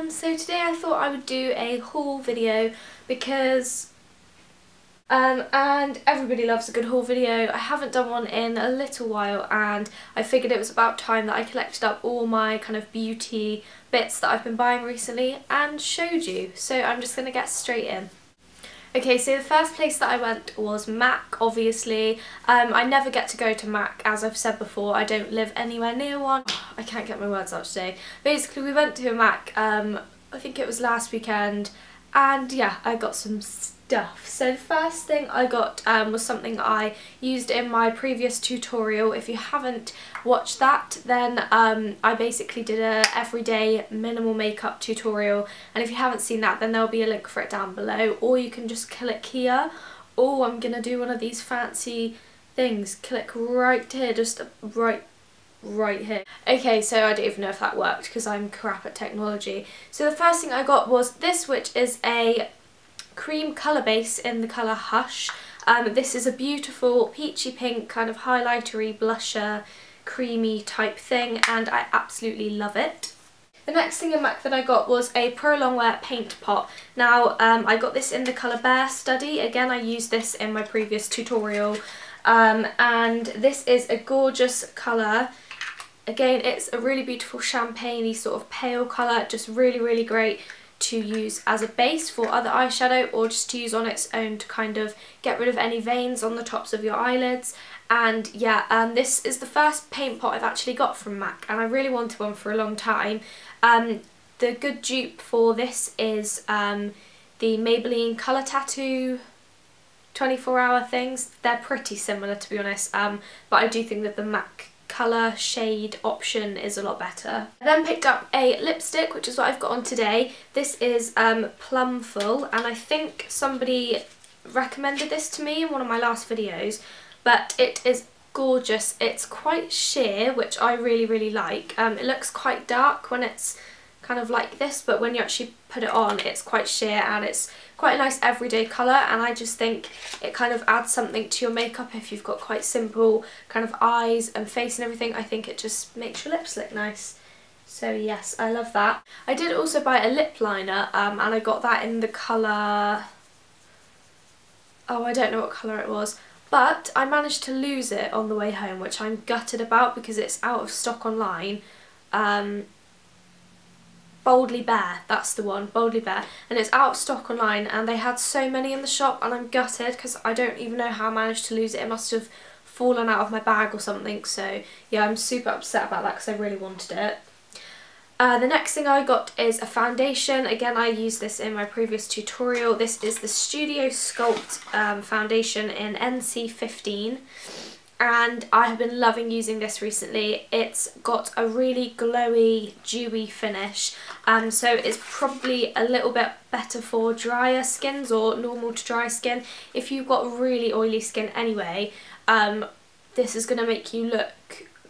So today I thought I would do a haul video because and everybody loves a good haul video. I haven't done one in a little while and I figured it was about time that I collected up all my kind of beauty bits that I've been buying recently and showed you. So I'm just going to get straight in. Okay, so the first place that I went was MAC, obviously. I never get to go to MAC, as I've said before. I don't live anywhere near one. I can't get my words out today. Basically, we went to a MAC, I think it was last weekend, and yeah, I got some stuff. So the first thing I got was something I used in my previous tutorial. If you haven't watched that, then I basically did a everyday minimal makeup tutorial, and if you haven't seen that, then there'll be a link for it down below, or you can just click here. Oh, I'm gonna do one of these fancy things. Click right here, just right here. Okay, so I don't even know if that worked because I'm crap at technology. So the first thing I got was this, which is a cream colour base in the colour Hush. This is a beautiful peachy pink kind of highlightery blusher creamy type thing, and I absolutely love it. The next thing in MAC that I got was a Pro Longwear paint pot. Now I got this in the colour Bear Study. Again, I used this in my previous tutorial, and this is a gorgeous colour. Again, it's a really beautiful champagne-y sort of pale colour, just really great to use as a base for other eyeshadow, or just to use on its own to kind of get rid of any veins on the tops of your eyelids. And yeah, this is the first paint pot I've actually got from MAC, and I really wanted one for a long time. The good dupe for this is the Maybelline Colour Tattoo 24-hour things. They're pretty similar, to be honest, but I do think that the MAC colour shade option is a lot better. I then picked up a lipstick, which is what I've got on today. This is Plumful, and I think somebody recommended this to me in one of my last videos, but it is gorgeous. It's quite sheer, which I really like. It looks quite dark when it's kind of like this, but when you actually put it on, it's quite sheer, and it's quite a nice everyday colour, and I just think it kind of adds something to your makeup if you've got quite simple kind of eyes and face and everything. I think it just makes your lips look nice. So yes, I love that. I did also buy a lip liner, and I got that in the colour... oh, I don't know what colour it was, but I managed to lose it on the way home, which I'm gutted about because it's out of stock online. Boldly Bare, that's the one, Boldly Bare, and it's out of stock online, and they had so many in the shop, and I'm gutted because I don't even know how I managed to lose it. It must have fallen out of my bag or something, so yeah, I'm super upset about that because I really wanted it. The next thing I got is a foundation. Again, I used this in my previous tutorial. This is the Studio Sculpt foundation in NC15. And I have been loving using this recently. It's got a really glowy, dewy finish, so it's probably a little bit better for drier skins or normal to dry skin. If you've got really oily skin anyway, this is going to make you look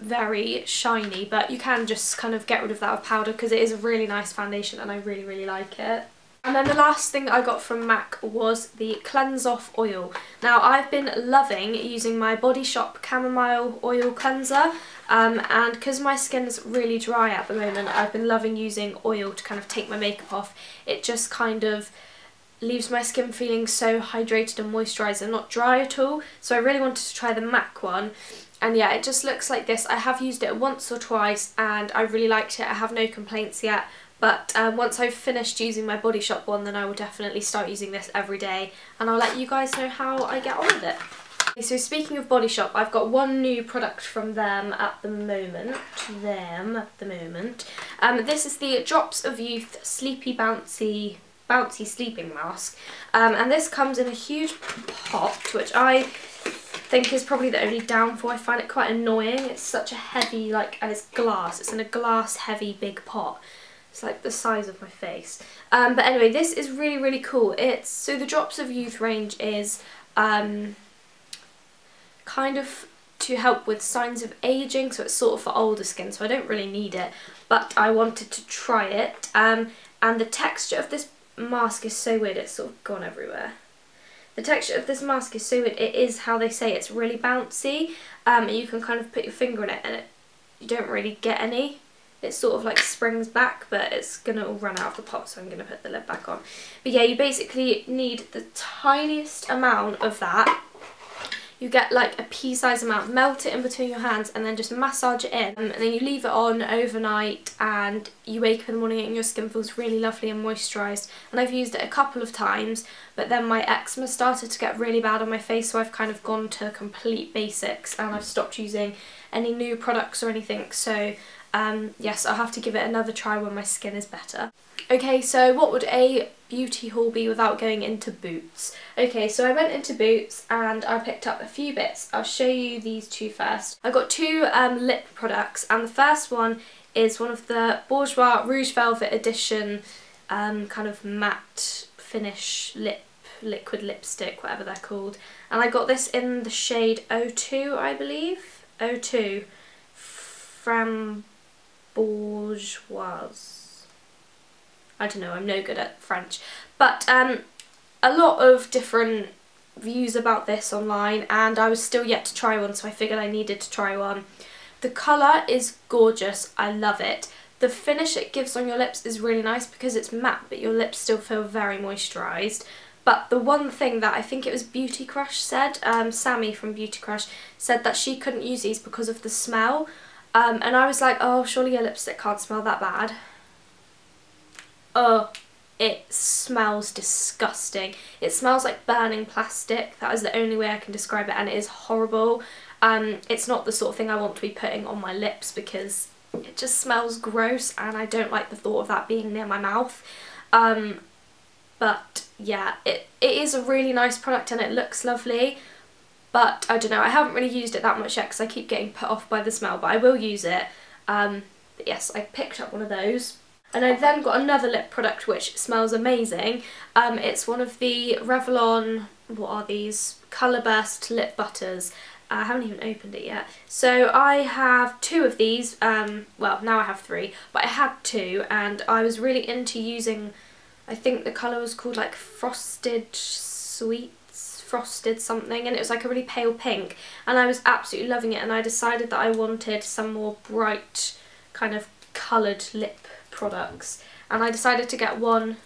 very shiny, but you can just kind of get rid of that with powder because it is a really nice foundation and I really like it. And then the last thing I got from MAC was the Cleanse Off Oil. Now, I've been loving using my Body Shop Chamomile Oil Cleanser, and because my skin's really dry at the moment, I've been loving using oil to kind of take my makeup off. It just kind of leaves my skin feeling so hydrated and moisturised and not dry at all. So I really wanted to try the MAC one. And yeah, it just looks like this. I have used it once or twice and I really liked it. I have no complaints yet. But once I've finished using my Body Shop one, then I will definitely start using this every day, and I'll let you guys know how I get on with it. Okay, so speaking of Body Shop, I've got one new product from them at the moment. This is the Drops of Youth Sleepy Bouncy Sleeping Mask. And this comes in a huge pot, which I think is probably the only downfall. I find it quite annoying. It's such a heavy, and it's glass. It's in a glass heavy big pot. It's like the size of my face. But anyway, this is really cool. So the Drops of Youth range is kind of to help with signs of aging, so it's sort of for older skin, so I don't really need it, but I wanted to try it. And the texture of this mask is so weird, it's sort of gone everywhere. The texture of this mask is so weird. It is how they say it's really bouncy, and you can kind of put your finger in it and you don't really get any. it sort of like springs back, but it's going to all run out of the pot, so I'm going to put the lid back on. But yeah, you basically need the tiniest amount of that. You get like a pea-sized amount, melt it in between your hands and then just massage it in. And then you leave it on overnight and you wake up in the morning and your skin feels really lovely and moisturised. And I've used it a couple of times, but then my eczema started to get really bad on my face, so I've kind of gone to complete basics and I've stopped using any new products or anything. So yes, I'll have to give it another try when my skin is better. Okay, so what would a beauty haul be without going into Boots? Okay, so I went into Boots and I picked up a few bits. I'll show you these two first. I got two lip products, and the first one is one of the Bourjois Rouge Velvet Edition kind of matte finish liquid lipstick, whatever they're called. And I got this in the shade 02, I believe. 02. Framboise. I don't know, I'm no good at French. But a lot of different views about this online, and I was still yet to try one, so I figured I needed to try one. The colour is gorgeous, I love it. The finish it gives on your lips is really nice because it's matte, but your lips still feel very moisturised. But the one thing that I think it was Beauty Crush said, Sammy from Beauty Crush, said that she couldn't use these because of the smell. And I was like, oh, surely your lipstick can't smell that bad. Oh, it smells disgusting. It smells like burning plastic. That is the only way I can describe it, and it is horrible. It's not the sort of thing I want to be putting on my lips because it just smells gross and I don't like the thought of that being near my mouth. But yeah, it is a really nice product and it looks lovely. But I don't know, I haven't really used it that much yet because I keep getting put off by the smell, but I will use it. But yes, I picked up one of those. And I then got another lip product which smells amazing. It's one of the Revlon, what are these? Colour Burst Lip Butters. I haven't even opened it yet. So I have two of these, well now I have three, but I had two and I was really into using, I think the colour was called like Frosted Sweets, Frosted something, and it was like a really pale pink, and I was absolutely loving it, and I decided that I wanted some more bright kind of coloured lip products, and I decided to get one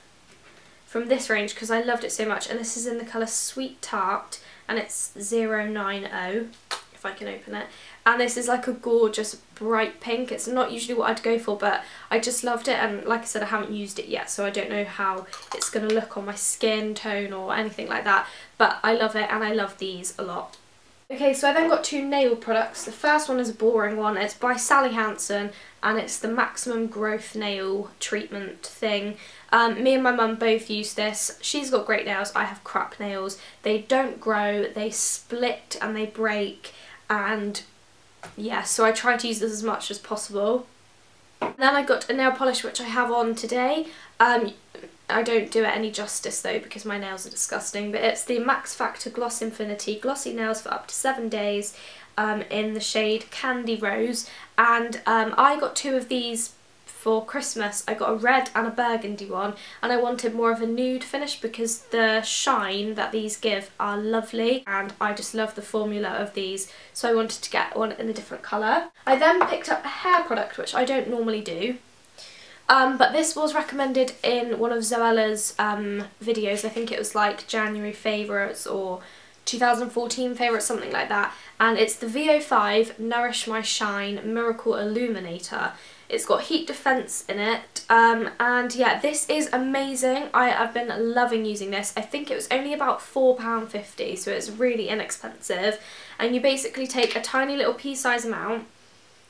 from this range because I loved it so much, and this is in the colour Sweet Tart and it's 090, if I can open it, and this is like a gorgeous bright pink. It's not usually what I'd go for, but I just loved it, and like I said, I haven't used it yet, so I don't know how it's going to look on my skin tone or anything like that, but I love it and I love these a lot. Okay, so I then got two nail products. The first one is a boring one. It's by Sally Hansen and it's the Maximum Growth Nail Treatment thing. Me and my mum both use this. She's got great nails, I have crap nails. They don't grow, they split and they break, and yeah, so I try to use this as much as possible. And then I got a nail polish which I have on today. I don't do it any justice though because my nails are disgusting, but it's the Max Factor Gloss Infinity Glossy Nails for up to 7 days in the shade Candy Rose, and I got two of these for Christmas. I got a red and a burgundy one, and I wanted more of a nude finish because the shine that these give are lovely and I just love the formula of these, so I wanted to get one in a different colour. I then picked up a hair product which I don't normally do. But this was recommended in one of Zoella's videos. I think it was like January favourites or 2014 favourites, something like that. And it's the VO5 Nourish My Shine Miracle Illuminator. It's got heat defence in it, and yeah, this is amazing. I've been loving using this. I think it was only about £4.50, so it's really inexpensive. And you basically take a tiny little pea-sized amount.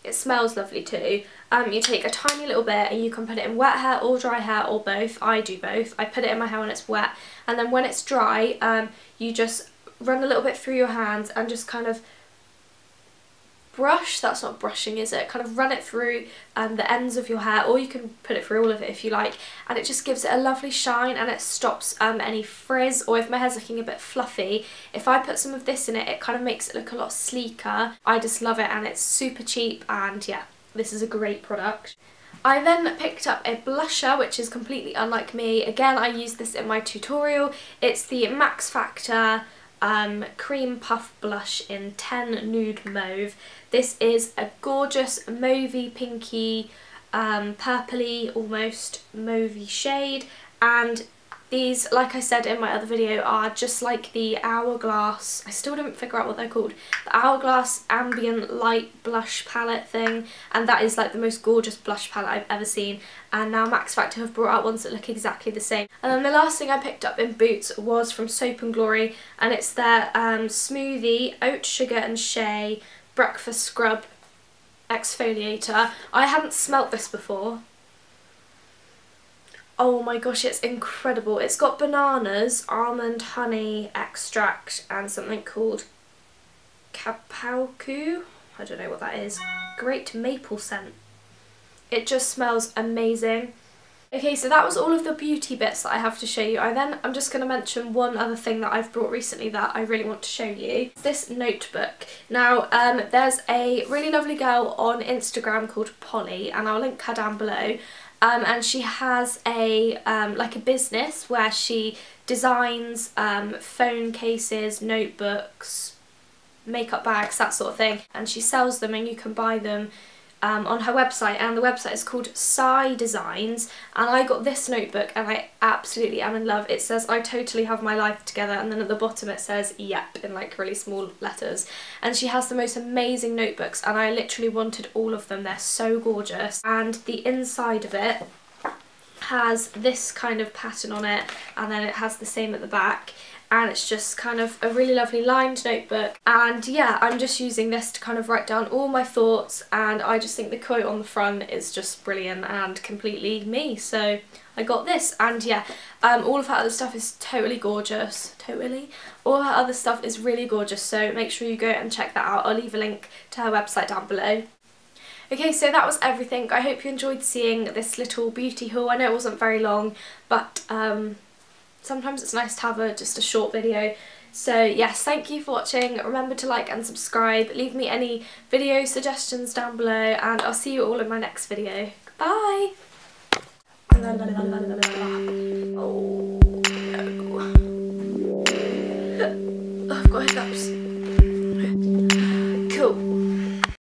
It smells lovely too. You take a tiny little bit and you can put it in wet hair or dry hair or both. I do both. I put it in my hair when it's wet, and then when it's dry, you just run a little bit through your hands and just kind of brush, that's not brushing is it, kind of run it through the ends of your hair, or you can put it through all of it if you like, and it just gives it a lovely shine and it stops any frizz, or if my hair's looking a bit fluffy, if I put some of this in it, it kind of makes it look a lot sleeker. I just love it and it's super cheap, and yeah, this is a great product. I then picked up a blusher which is completely unlike me. Again, I used this in my tutorial. It's the Max Factor Cream Puff Blush in 10 Nude Mauve. This is a gorgeous mauvey pinky purpley, almost mauvey shade, and these, like I said in my other video, are just like the Hourglass, I still don't figure out what they're called, the Hourglass Ambient Light Blush Palette thing, and that is like the most gorgeous blush palette I've ever seen, and now Max Factor have brought out ones that look exactly the same. And then the last thing I picked up in Boots was from Soap & Glory, and it's their Smoothie Oat Sugar and Shea Breakfast Scrub Exfoliator. I hadn't smelt this before. Oh my gosh, it's incredible. It's got bananas, almond honey extract, and something called kapauku. I don't know what that is. Great maple scent. It just smells amazing. Okay, so that was all of the beauty bits that I have to show you. I'm just going to mention one other thing that I've brought recently that I really want to show you. This notebook. Now, there's a really lovely girl on Instagram called Polly, and I'll link her down below. And she has a like a business where she designs phone cases, notebooks, makeup bags, that sort of thing, and she sells them, and you can buy them on her website, and the website is called Sigh Designs. And I got this notebook and I absolutely am in love. It says, "I totally have my life together," and then at the bottom it says "Yep" in like really small letters. And she has the most amazing notebooks, and I literally wanted all of them. They're so gorgeous. And the inside of it has this kind of pattern on it, and then it has the same at the back. And it's just kind of a really lovely lined notebook, and yeah, I'm just using this to kind of write down all my thoughts, and I just think the quote on the front is just brilliant and completely me, so I got this. And yeah, all of her other stuff is totally gorgeous, all her other stuff is really gorgeous, so make sure you go and check that out. I'll leave a link to her website down below. Okay, so that was everything. I hope you enjoyed seeing this little beauty haul. I know it wasn't very long, but sometimes it's nice to have just a short video. So yes, thank you for watching. Remember to like and subscribe. Leave me any video suggestions down below, and I'll see you all in my next video. Bye! Oh.